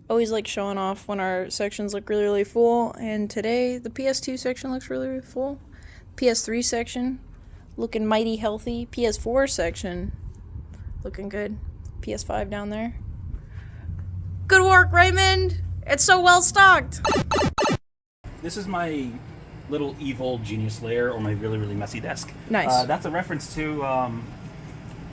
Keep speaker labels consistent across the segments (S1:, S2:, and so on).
S1: always like showing off when our sections look really, really full. And today, the PS2 section looks really, really full. PS3 section looking mighty healthy. PS4 section looking good. PS5 down there. Good work, Raymond! It's so well stocked!
S2: This is my little evil genius layer, or my really, really messy desk.
S1: Nice.
S2: That's a reference to,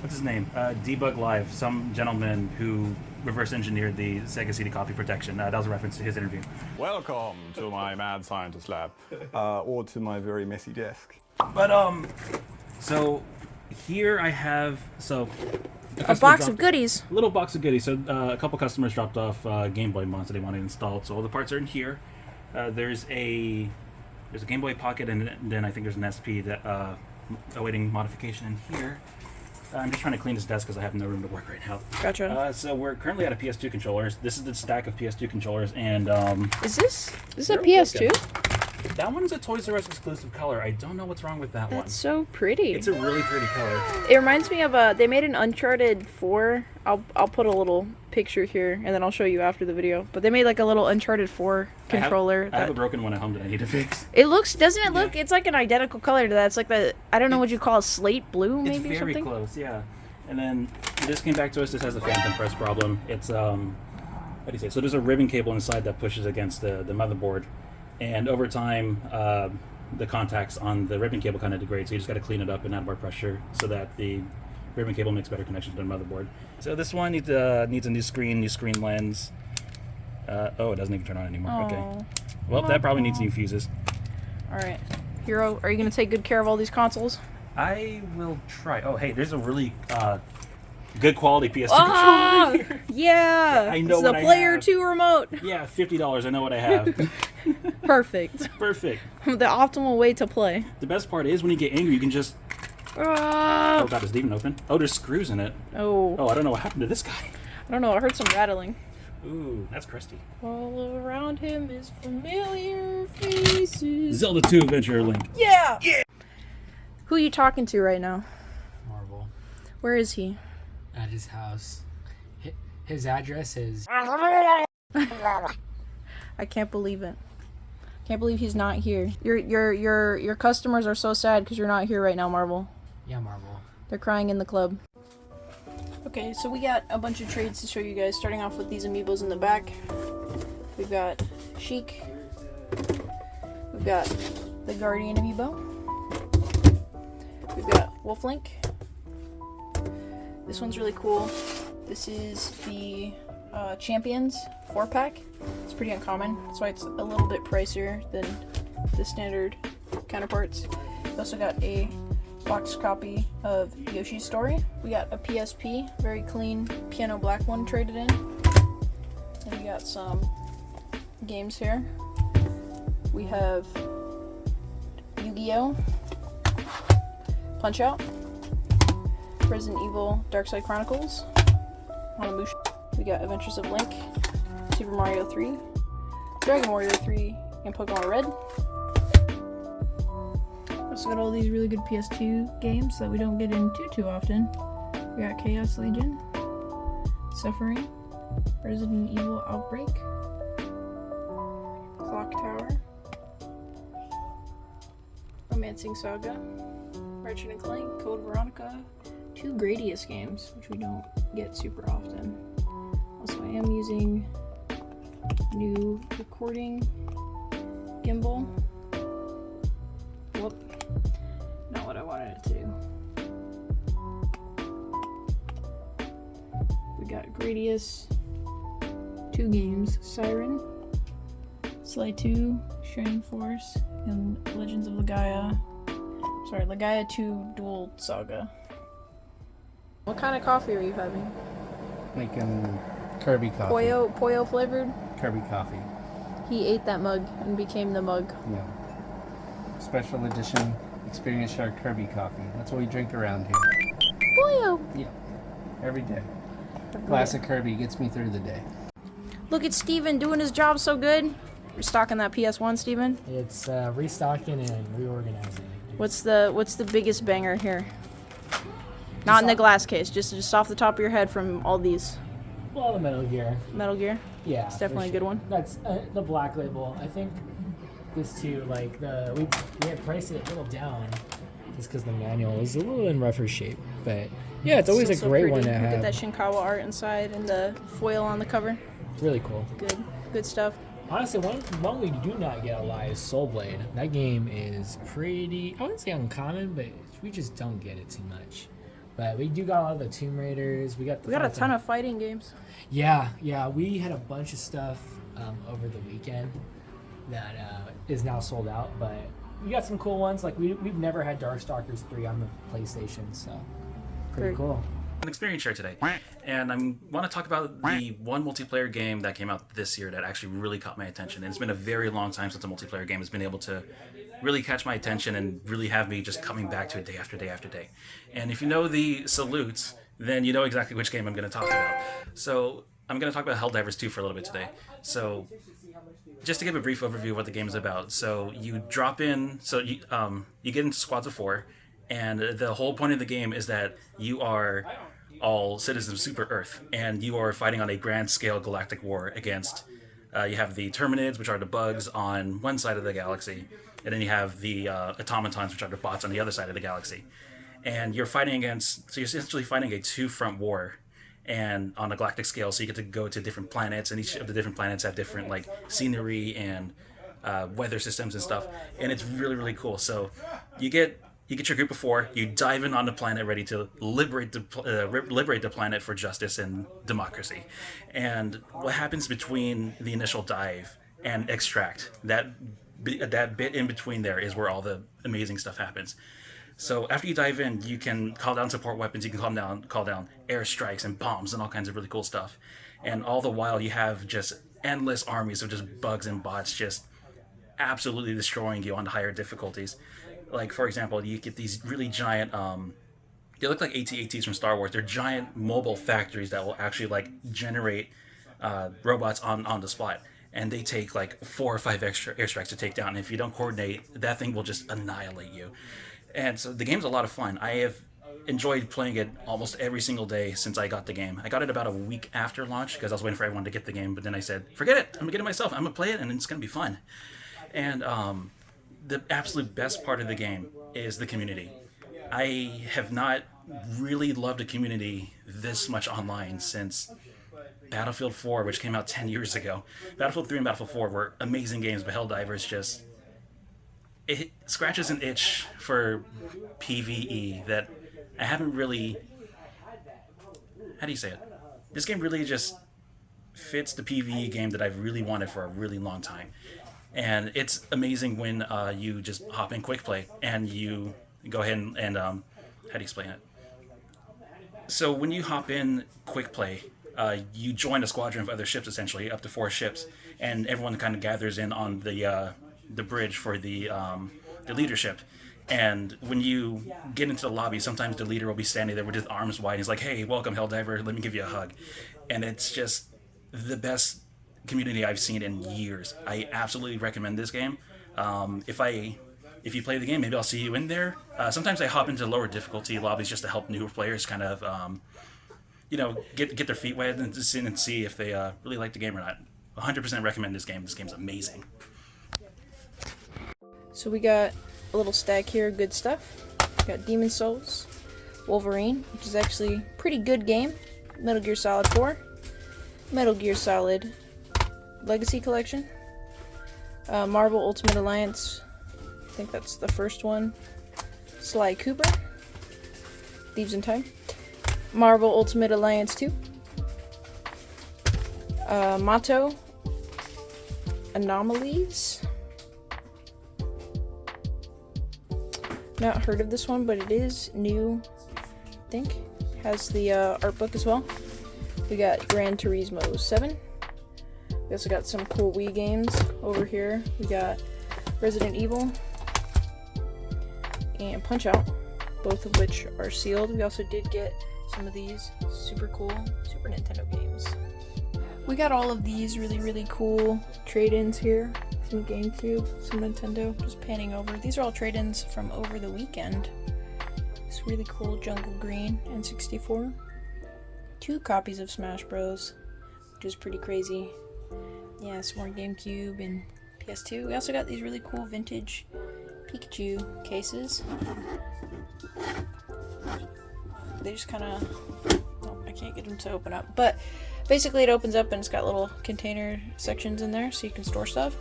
S2: what's his name? Debug Live, some gentleman who reverse engineered the Sega CD copy protection. That was a reference to his interview.
S3: Welcome to my mad scientist lab, or to my very messy desk.
S2: But, so here I have,
S1: a box of goodies.
S2: A little box of goodies. So a couple customers dropped off Game Boy mods that they wanted installed. So all the parts are in here. There's a Game Boy Pocket, and then I think there's an SP that awaiting modification in here. I'm just trying to clean this desk because I have no room to work right now.
S1: Gotcha.
S2: So we're currently out of PS2 controllers. This is the stack of PS2 controllers, and
S1: Is this a PS2?
S2: That one's a Toys R Us exclusive color. I don't know what's wrong with that one.
S1: That's so pretty.
S2: It's a really pretty color.
S1: It reminds me of they made an Uncharted 4. I'll put a little picture here and then I'll show you after the video. But they made like a little Uncharted 4 controller.
S2: I have a broken one at home that I need to fix.
S1: It looks, doesn't it look? Yeah. It's like an identical color to that. It's like I don't know what you call it, slate blue maybe.
S2: It's very
S1: or something?
S2: close, yeah. And then this came back to us. This has a phantom press problem. It's how do you say? So there's a ribbon cable inside that pushes against the motherboard. And over time, the contacts on the ribbon cable kind of degrade, so you just got to clean it up and add more pressure so that the ribbon cable makes better connection to the motherboard. So this one needs a new screen lens. Oh, it doesn't even turn on anymore.
S1: Aww.
S2: Okay. Well, that probably needs new fuses.
S1: All right. Hiro, are you going to take good care of all these consoles?
S2: I will try. Oh, hey, there's a really good quality PS2
S1: controller
S2: here.
S1: Yeah!
S2: I know
S1: it's
S2: what
S1: the
S2: I
S1: Player
S2: have.
S1: 2 remote.
S2: Yeah, $50. I know what I have.
S1: Perfect.
S2: Perfect.
S1: The optimal way to play.
S2: The best part is when you get angry, you can just... Oh god, is it even open? Oh, there's screws in it.
S1: Oh,
S2: I don't know what happened to this guy.
S1: I don't know, I heard some rattling.
S2: Ooh, that's crusty.
S1: All around him is familiar faces.
S2: Zelda 2 Adventure Link.
S1: Yeah! Yeah! Who are you talking to right now?
S4: Marvel.
S1: Where is he?
S4: At his house. His address is...
S1: I can't believe it. Can't believe he's not here. Your customers are so sad because you're not here right now, Marvel.
S4: Yeah, Marvel.
S1: They're crying in the club. Okay, so we got a bunch of trades to show you guys, starting off with these amiibos in the back. We've got Sheik. We've got the Guardian amiibo. We've got Wolf Link. This one's really cool. This is the Champions 4-pack. It's pretty uncommon. That's why it's a little bit pricier than the standard counterparts. We also got a box copy of Yoshi's Story. We got a PSP, very clean piano black one traded in. And we got some games here. We have Yu-Gi-Oh! Punch-Out! Resident Evil Darkside Chronicles, Onimusha. We got Adventures of Link, Super Mario 3, Dragon Warrior 3, and Pokemon Red. Also got all these really good PS2 games that we don't get into too often. We got Chaos Legion, Suffering, Resident Evil Outbreak, Clock Tower, Romancing Saga, Ratchet & Clank, Code Veronica, 2 Gradius games, which we don't get super often. Also, I am using new recording gimbal. Whoop. Not what I wanted it to do. We got Gradius, 2 games, Siren, Sly 2, Shining Force, and Legends of Legaia. Sorry, Legaia 2 Dual Saga. What kind of coffee are you having?
S4: Making Kirby coffee.
S1: Poyo flavored?
S4: Kirby coffee.
S1: He ate that mug and became the mug.
S4: Yeah. Special edition Experience Shark Kirby coffee. That's what we drink around here.
S1: Poyo!
S4: Yeah. Every day. Classic Kirby gets me through the day.
S1: Look at Steven doing his job so good. Restocking that PS1, Steven.
S5: It's restocking and reorganizing.
S1: What's the biggest banger here? Not in the glass case, just off the top of your head from all these.
S5: Well, the Metal Gear.
S1: Metal Gear?
S5: Yeah,
S1: It's
S5: for
S1: definitely a good
S5: sure.
S1: one.
S5: That's the Black Label. I think this too. Like we had priced it a little down just because the manual is a little in rougher shape. But yeah, it's always a
S1: Still so
S5: great
S1: pretty.
S5: one to
S1: Look at
S5: have.
S1: that Shinkawa art inside and the foil on the cover.
S5: Really cool.
S1: Good stuff.
S5: Honestly, one we do not get a lot is Soul Blade. That game is pretty, I wouldn't say uncommon, but we just don't get it too much. But we do got a lot of the Tomb Raiders. We got
S1: A ton of fighting games.
S5: Yeah, we had a bunch of stuff over the weekend that is now sold out. But we got some cool ones. Like we've never had Darkstalkers 3 on the PlayStation, so pretty
S1: Very
S5: cool.
S2: An experience share today, and I want to talk about the one multiplayer game that came out this year that actually really caught my attention. And it's been a very long time since a multiplayer game has been able to really catch my attention and really have me just coming back to it day after day after day. And if you know the salutes, then you know exactly which game I'm going to talk about. So I'm going to talk about Helldivers 2 for a little bit today. So just to give a brief overview of what the game is about. So you drop in, you get into squads of 4, and the whole point of the game is that you are all citizens of Super Earth, and you are fighting on a grand scale galactic war against, you have the Terminids, which are the bugs on one side of the galaxy, and then you have the automatons, which are the bots on the other side of the galaxy. And you're you're essentially fighting a two-front war, and on a galactic scale, so you get to go to different planets, and each of the different planets have different like scenery and weather systems and stuff, and it's really, really cool. So you get your group of 4, you dive in on the planet ready to liberate the planet for justice and democracy. And what happens between the initial dive and extract, that bit in between there is where all the amazing stuff happens. So after you dive in, you can call down support weapons, you can call down airstrikes and bombs and all kinds of really cool stuff. And all the while you have just endless armies of just bugs and bots just absolutely destroying you on the higher difficulties. Like, for example, you get these really giant, they look like AT-ATs from Star Wars. They're giant mobile factories that will actually, like, generate robots on the spot. And they take, like, 4 or 5 extra airstrikes to take down. And if you don't coordinate, that thing will just annihilate you. And so the game's a lot of fun. I have enjoyed playing it almost every single day since I got the game. I got it about a week after launch because I was waiting for everyone to get the game. But then I said, forget it. I'm going to get it myself. I'm going to play it, and it's going to be fun. And, the absolute best part of the game is the community. I have not really loved a community this much online since Battlefield 4, which came out 10 years ago. Battlefield 3 and Battlefield 4 were amazing games, but Helldivers it scratches an itch for PvE that I haven't really... How do you say it? This game really just fits the PvE game that I've really wanted for a really long time. And it's amazing when you just hop in quick play and you go ahead and how do you explain it? So when you hop in quick play, you join a squadron of other ships, essentially up to 4 ships, and everyone kind of gathers in on the bridge for the leadership. And when you get into the lobby, sometimes the leader will be standing there with his arms wide. He's like, "Hey, welcome, Helldiver. Let me give you a hug." And it's just the best community I've seen in years. I absolutely recommend this game. If you play the game, maybe I'll see you in there. Sometimes I hop into lower difficulty lobbies just to help newer players kind of, get their feet wet and just see if they really like the game or not. 100% recommend this game. This game's amazing.
S1: So we got a little stack here of good stuff. We got Demon Souls, Wolverine, which is actually a pretty good game, Metal Gear Solid 4, Metal Gear Solid Legacy Collection, Marvel Ultimate Alliance, I think that's the first one, Sly Cooper, Thieves in Time, Marvel Ultimate Alliance 2, Mato, Anomalies. Not heard of this one, but it is new, I think. Has the art book as well. We got Gran Turismo 7. We also got some cool Wii games over here. We got Resident Evil and Punch-Out, both of which are sealed. We also did get some of these super cool Super Nintendo games. We got all of these really, really cool trade-ins here. Some GameCube, some Nintendo, just panning over. These are all trade-ins from over the weekend. This really cool Jungle Green N64. 2 copies of Smash Bros, which is pretty crazy. yeah, some more GameCube and PS2. We also got these really cool vintage Pikachu cases. They just kind of, oh, I can't get them to open up, but basically it opens up and it's got little container sections in there so you can store stuff.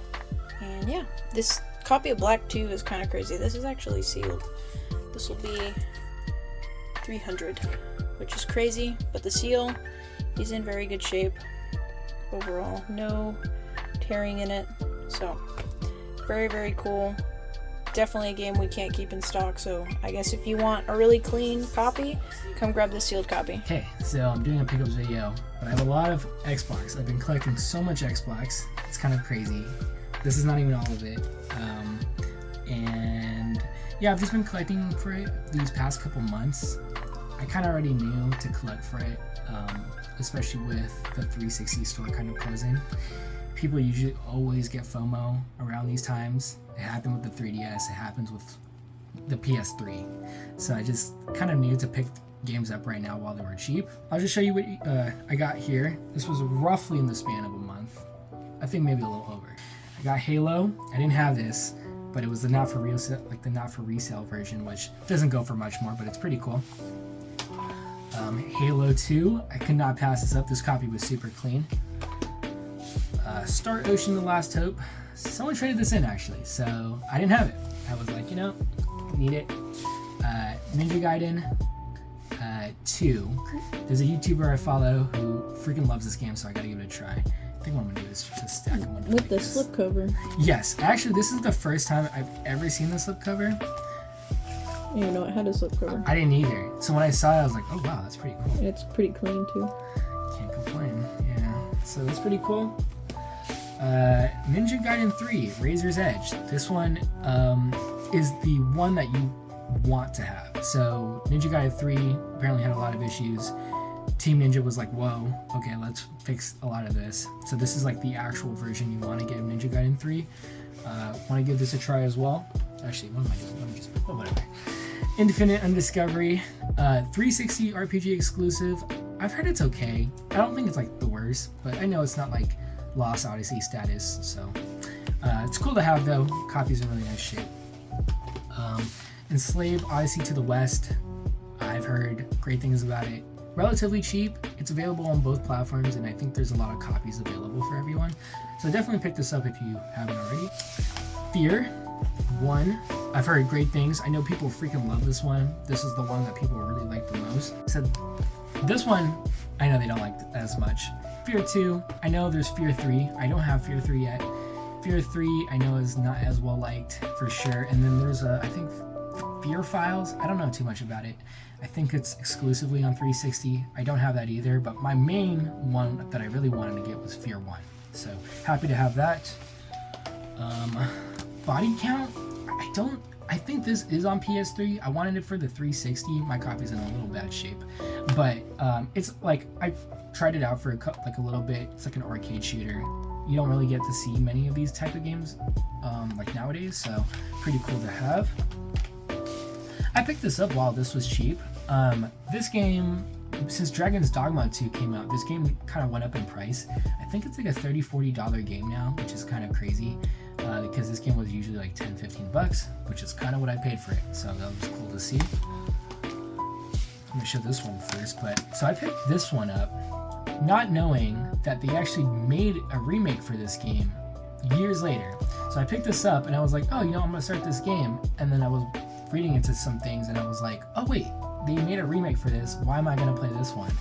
S1: And yeah, this copy of Black 2 is kind of crazy. This is actually sealed. This will be $300, which is crazy, but the seal is in very good shape overall. No tearing in it, so very, very cool. Definitely a game we can't keep in stock, so I guess if you want a really clean copy, come grab this sealed copy.
S5: Okay, so I'm doing a pickups video, but I have a lot of Xbox. I've been collecting so much Xbox, it's kind of crazy. This is not even all of it. And yeah, I've just been collecting for it these past couple months. I kind of already knew to collect for it, especially with the 360 store kind of closing. People usually always get FOMO around these times. It happened with the 3DS, it happens with the PS3. So I just kind of knew to pick games up right now while they were cheap. I'll just show you what I got here. This was roughly in the span of a month. I think maybe a little over. I got Halo. I didn't have this, but it was the not for resale version, which doesn't go for much more, but it's pretty cool. Halo 2, I could not pass this up. This copy was super clean. Star Ocean: The Last Hope. Someone traded this in actually, so I didn't have it. I was like, you know, need it. Ninja Gaiden 2. There's a YouTuber I follow who freaking loves this game, so I gotta give it a try. I think what I'm gonna do is just stack them
S1: with the slipcover.
S5: Yes, actually, this is the first time I've ever seen the slipcover.
S1: You know, it had a slipcover.
S5: I didn't either. So when I saw it, I was like, oh wow, that's pretty cool.
S1: And it's pretty clean too.
S5: Can't complain. Yeah. So that's pretty cool. Ninja Gaiden 3, Razor's Edge. This one is the one that you want to have. So Ninja Gaiden 3 apparently had a lot of issues. Team Ninja was like, whoa, okay, let's fix a lot of this. So this is like the actual version you want to get of Ninja Gaiden 3. Want to give this a try as well. Actually, what am I doing? Let me just, oh, whatever. Infinite Undiscovery, 360 RPG exclusive. I've heard it's okay. I don't think it's like the worst, but I know it's not like Lost Odyssey status, so it's cool to have though. Copy's in really nice shape. Enslaved Odyssey to the West, I've heard great things about it. Relatively cheap, it's available on both platforms, and I think there's a lot of copies available for everyone, so definitely pick this up if you haven't already. Fear 1, I've heard great things. I know people freaking love this one. This is the one that people really like the most. So this one, I know they don't like as much. Fear 2, I know there's Fear 3. I don't have Fear 3 yet. Fear 3, I know is not as well liked for sure. And then there's I think Fear Files. I don't know too much about it. I think it's exclusively on 360. I don't have that either, but my main one that I really wanted to get was Fear 1. So happy to have that. Body Count, I think this is on PS3. I wanted it for the 360. My copy's in a little bad shape, but it's like I tried it out for a little bit. It's like an arcade shooter. You don't really get to see many of these type of games like nowadays, so pretty cool to have. I picked this up while this was cheap. This game, since Dragon's Dogma 2 came out, this game kind of went up in price. I think it's like a $30-$40 game now, which is kind of crazy. Because this game was usually like $10-$15, which is kind of what I paid for it, so that was cool to see. Let me show this one first. So I picked this one up, not knowing that they actually made a remake for this game years later. So I picked this up and I was like, oh, you know, I'm gonna start this game, and then I was reading into some things and I was like, oh wait, they made a remake for this. Why am I gonna play this one?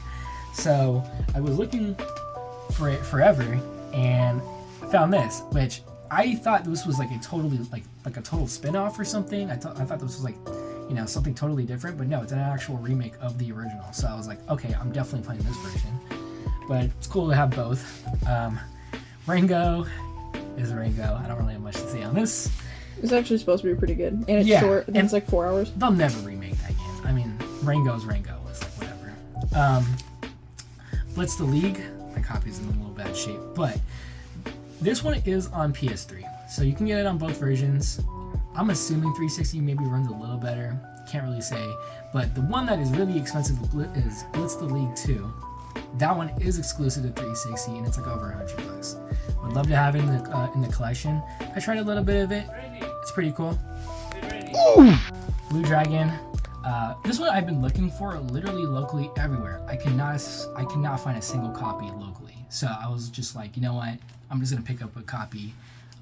S5: So I was looking for it forever and found this, which I thought this was like a totally like a total spin-off or something. I thought this was like, you know, something totally different, but no, it's an actual remake of the original. So I was like, okay, I'm definitely playing this version. But it's cool to have both. Rango is Rango. I don't really have much to say on this.
S1: It's actually supposed to be pretty good, and it's short. And it's like 4 hours.
S5: They'll never remake that game. I mean, Rango's Rango. It's like whatever. Blitz the League. My copy's in a little bad shape, but this one is on PS3, so you can get it on both versions. I'm assuming 360 maybe runs a little better. Can't really say, but the one that is really expensive is Blitz the League 2. That one is exclusive to 360, and it's like over $100. I'd love to have it in the collection. I tried a little bit of it. It's pretty cool. Blue Dragon. This one I've been looking for literally locally everywhere. I cannot find a single copy locally. So I was just like, you know what? I'm just gonna pick up a copy.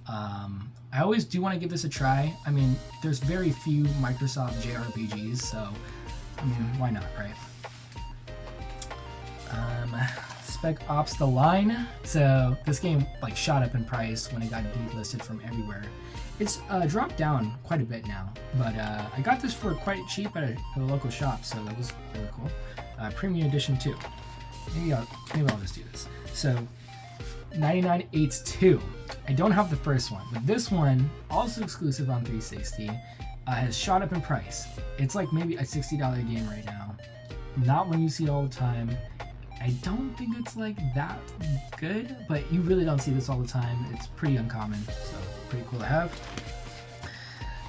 S5: I always do want to give this a try. I mean, there's very few Microsoft JRPGs, so I mean, why not, right? Spec Ops: The Line. So this game like shot up in price when it got delisted from everywhere. It's dropped down quite a bit now, but I got this for quite cheap at a local shop, so that was really cool. Premium Edition 2. Maybe I'll just do this. So 99/8 2. I don't have the first one, but this one, also exclusive on 360, has shot up in price. It's like maybe a $60 game right now. Not one you see all the time. I don't think it's like that good, but you really don't see this all the time. It's pretty uncommon, so pretty cool to have.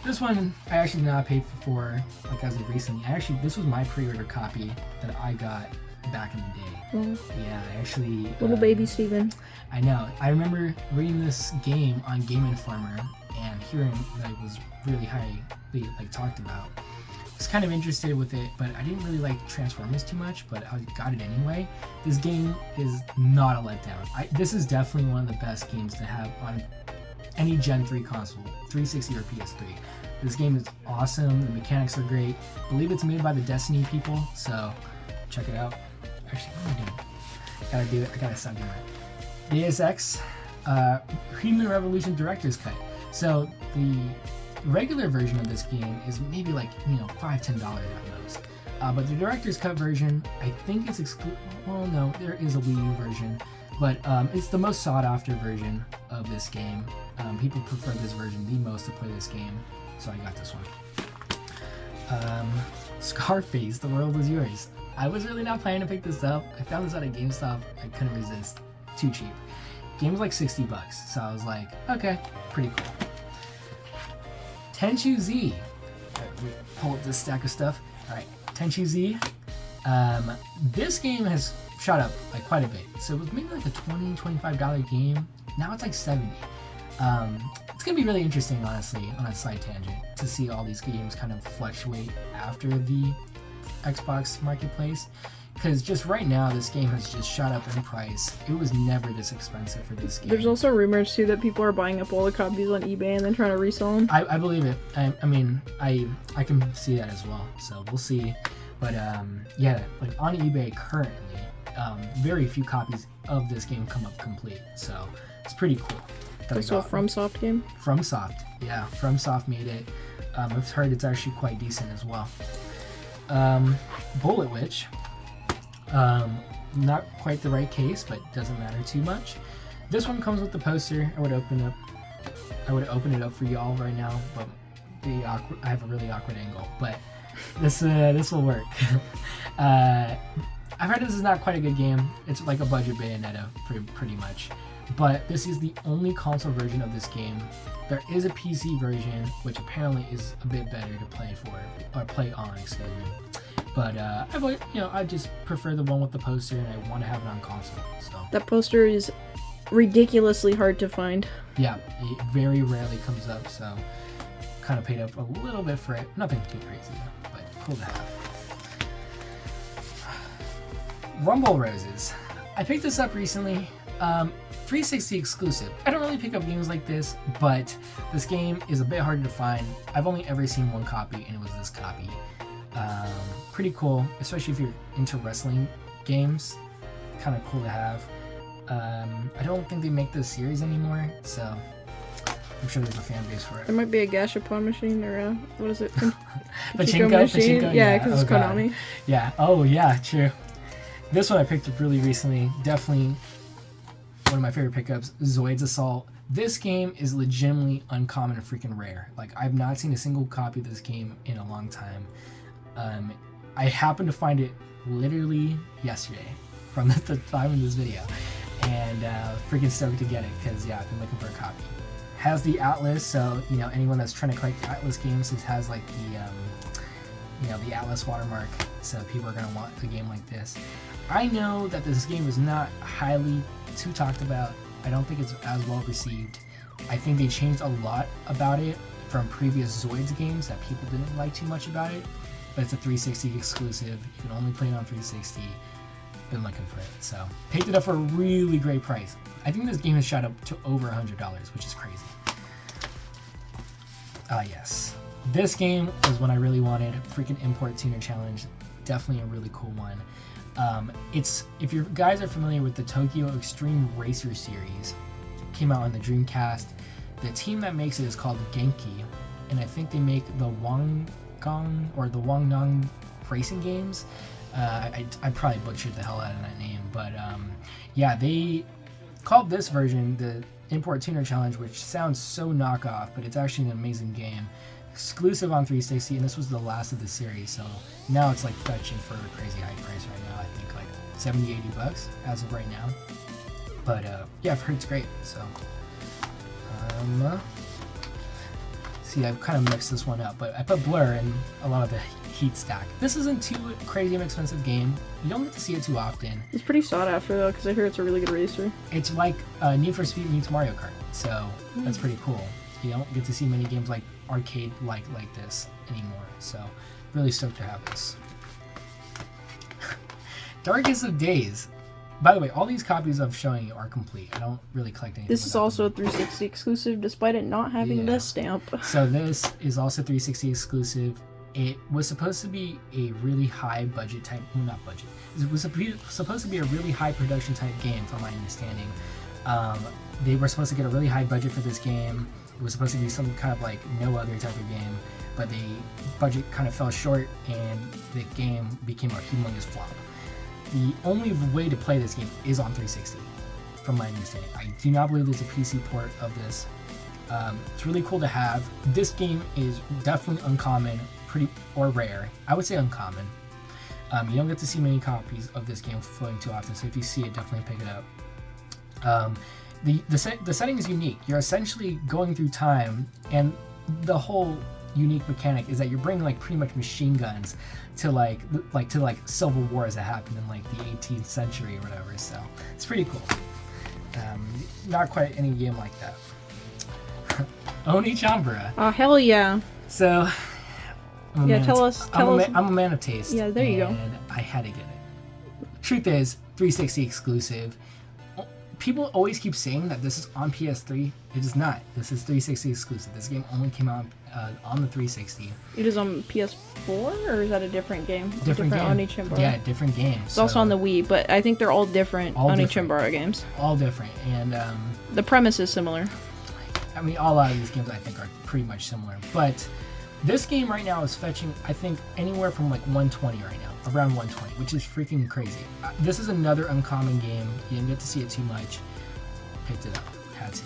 S5: This one I actually did not pay for like as of recently. This was my pre-order copy that I got back in the day. Yeah, I actually
S1: Little baby Steven.
S5: I know. I remember reading this game on Game Informer and hearing that it was really highly like talked about. I was kind of interested with it, but I didn't really like Transformers too much, but I got it anyway. This game is not a letdown. This is definitely one of the best games to have on any Gen 3 console, 360 or PS3. This game is awesome. The mechanics are great. I believe it's made by the Destiny people, so check it out. Actually, what am I doing? Gotta do it. I gotta stop doing that. Deus Ex, Human Revolution Director's Cut. So the regular version of this game is maybe like $5-10 at most. But the Director's Cut version, I think it's well, no, there is a Wii U version, but it's the most sought after version of this game. People prefer this version the most to play this game, so I got this one. Scarface, The World Is Yours. I was really not planning to pick this up. I found this at a GameStop. I couldn't resist. Too cheap. Game was like $60, so I was like, okay, pretty cool. Tenchu Z. We pull up this stack of stuff. All right, Tenchu Z. This game has shot up like quite a bit. So it was maybe like a $20-25 game. Now it's like $70. It's gonna be really interesting, honestly, on a side tangent, to see all these games kind of fluctuate after the Xbox marketplace, because just right now this game has just shot up in price. It was never this expensive for this game.
S1: There's also rumors too that people are buying up all the copies on eBay and then trying to resell them.
S5: I believe it. I mean I can see that as well, so we'll see. But yeah, like on eBay currently, very few copies of this game come up complete, so it's pretty cool.
S1: Also a FromSoft game?
S5: FromSoft, yeah. FromSoft made it. I've heard it's actually quite decent as well. Bullet Witch. Not quite the right case, but doesn't matter too much. This one comes with the poster. I would open it up for y'all right now, but I have a really awkward angle, but this will work. I've heard this is not quite a good game. It's like a budget Bayonetta, pretty much. But this is the only console version of this game. There is a PC version, which apparently is a bit better to play on, excuse me. But I just prefer the one with the poster, and I want to have it on console. So
S1: that poster is ridiculously hard to find.
S5: Yeah, it very rarely comes up, so kind of paid up a little bit for it. Nothing too crazy though, but cool to have. Rumble Roses. I picked this up recently. 360 exclusive. I don't really pick up games like this, but this game is a bit harder to find. I've only ever seen one copy, and it was this copy. Pretty cool, especially if you're into wrestling games. Kind of cool to have. I don't think they make this series anymore, so I'm sure there's a fan base for it.
S1: There might be a Gashapon machine or what is it?
S5: Pachinko?
S1: Yeah, because it's Konami.
S5: Yeah. Oh yeah, true. This one I picked up really recently. Definitely one of my favorite pickups, Zoid's Assault. This game is legitimately uncommon and freaking rare. Like, I've not seen a single copy of this game in a long time. I happened to find it literally yesterday from the time of this video, and freaking stoked to get it because yeah, I've been looking for a copy. Has the Atlas, so anyone that's trying to collect Atlas games, it has like the Atlas watermark, so people are gonna want a game like this. I know that this game is not highly too talked about I don't think it's as well received. I think they changed a lot about it from previous Zoids games that people didn't like too much about it. But it's a 360 exclusive. You can only play it on 360. Been looking for it, so picked it up for a really great price. I think this game has shot up to over $100, which is crazy. Yes. This game was one I really wanted. Freaking Import Tuner Challenge. Definitely a really cool one. It's, if you guys are familiar with the Tokyo Extreme Racer series, came out on the Dreamcast. The team that makes it is called Genki, and I think they make the Wanggong or the Wangnong racing games. I probably butchered the hell out of that name, but yeah, they called this version the Import Tuner Challenge, which sounds so knockoff, but it's actually an amazing game. Exclusive on 360, and this was the last of the series, so now it's like fetching for a crazy high price right now. I think like 70, 80 bucks as of right now. But yeah, I've heard it's great, so see, I've kind of mixed this one up, but I put Blur in a lot of the heat stack. This isn't too crazy of an expensive game. You don't get to see it too often.
S1: It's pretty sought after though, because I hear it's a really good racer.
S5: It's like Need for Speed meets Mario Kart, so that's pretty cool. You don't get to see many games like arcade like this anymore, so really stoked to have this. Darkest of Days. By the way, all these copies I'm showing you are complete. I don't really collect anything.
S1: This is also a 360 exclusive, despite it not having the stamp.
S5: So this is also 360 exclusive. It was supposed to be a really high budget type, well, not budget. It was supposed to be a really high production type game, from my understanding. They were supposed to get a really high budget for this game. It was supposed to be some kind of like no other type of game, but the budget kind of fell short, and the game became a humongous flop. The only way to play this game is on 360, from my understanding. I do not believe there's a PC port of this. It's really cool to have. This game is definitely uncommon, or rare. I would say uncommon. You don't get to see many copies of this game floating too often, so if you see it, definitely pick it up. The setting is unique. You're essentially going through time, and the whole unique mechanic is that you're bringing like pretty much machine guns to like civil wars that happened in like the 18th century or whatever. So it's pretty cool. Not quite any game like that. Oni Chambara.
S1: Oh hell yeah!
S5: So I'm a man of taste.
S1: Yeah, there you go.
S5: And I had to get it. Truth is, 360 exclusive. People always keep saying that this is on PS3. It is not. This is 360 exclusive. This game only came out on the 360.
S1: It is on PS4, or is that a different game?
S5: Different game.
S1: Oni Chambara.
S5: Yeah, different game.
S1: It's also on the Wii, but I think they're all different Oni Chambara games.
S5: All different, and
S1: the premise is similar.
S5: I mean, all out of these games I think are pretty much similar, but this game right now is fetching, I think, anywhere from like 120 right now. Around 120, which is freaking crazy. This is another uncommon game. You didn't get to see it too much. Picked it up. Had to.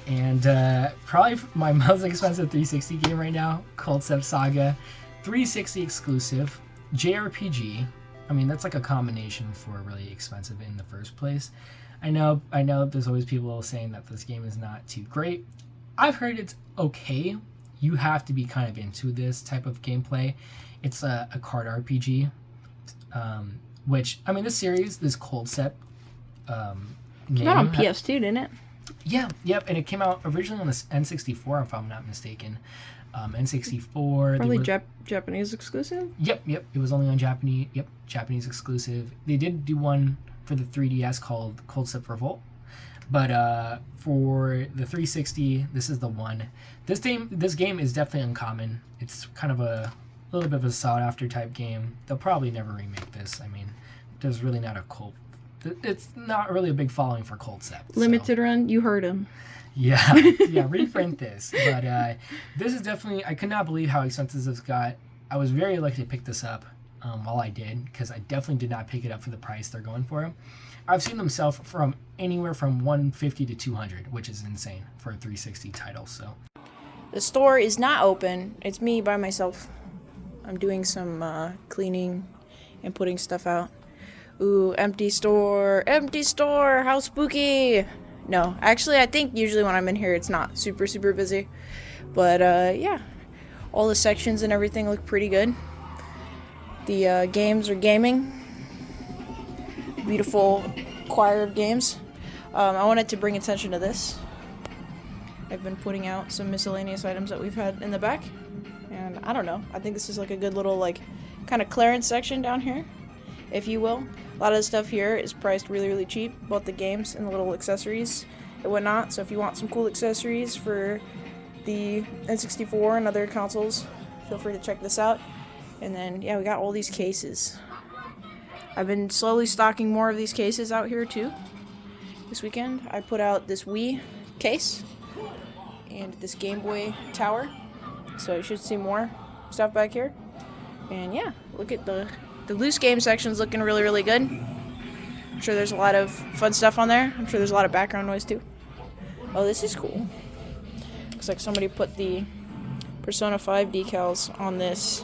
S5: And probably my most expensive 360 game right now, Cold Step Saga. 360 exclusive. JRPG. I mean, that's like a combination for really expensive in the first place. I know there's always people saying that this game is not too great. I've heard it's okay. You have to be kind of into this type of gameplay. It's a card RPG, which, I mean, this series, this Cold Step
S1: Came out on PS2, didn't it?
S5: Yeah, yep, and it came out originally on the N64, if I'm not mistaken. N64.
S1: Probably Japanese exclusive?
S5: Yep, it was only on Japanese exclusive. They did do one for the 3DS called Cold Step Revolt. But for the 360, this is the one. This game is definitely uncommon. It's kind of a little bit of a sought-after type game. They'll probably never remake this. I mean, there's really not a cult. It's not really a big following for Cold Step.
S1: Limited run, you heard him.
S5: Yeah, reprint this. But this is definitely, I could not believe how expensive this got. I was very lucky to pick this up while I did, because I definitely did not pick it up for the price they're going for. I've seen them sell from anywhere from $150 to $200, which is insane for a 360 title. So
S1: the store is not open. It's me by myself. I'm doing some cleaning and putting stuff out. Ooh, empty store, how spooky. No, actually, I think usually when I'm in here, it's not super busy. But yeah, all the sections and everything look pretty good. The games are gaming. Beautiful choir of games. I wanted to bring attention to this. I've been putting out some miscellaneous items that we've had in the back. And I don't know. I think this is like a good little like kind of clearance section down here, if you will. A lot of the stuff here is priced really, really cheap, both the games and the little accessories and whatnot. So if you want some cool accessories for the N64 and other consoles, feel free to check this out. And then, yeah, we got all these cases. I've been slowly stocking more of these cases out here too. This weekend, I put out this Wii case and this Game Boy tower. So you should see more stuff back here. And yeah, look at the loose game section's looking really, really good. I'm sure there's a lot of fun stuff on there. I'm sure there's a lot of background noise too. Oh, this is cool. Looks like somebody put the Persona 5 decals on this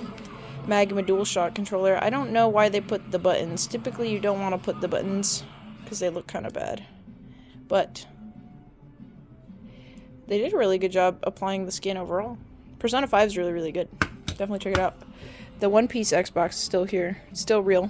S1: Magma DualShock controller. I don't know why they put the buttons. Typically you don't want to put the buttons because they look kind of bad. But they did a really good job applying the skin overall. Persona 5 is really, really good. Definitely check it out. The One Piece Xbox is still here. It's still real.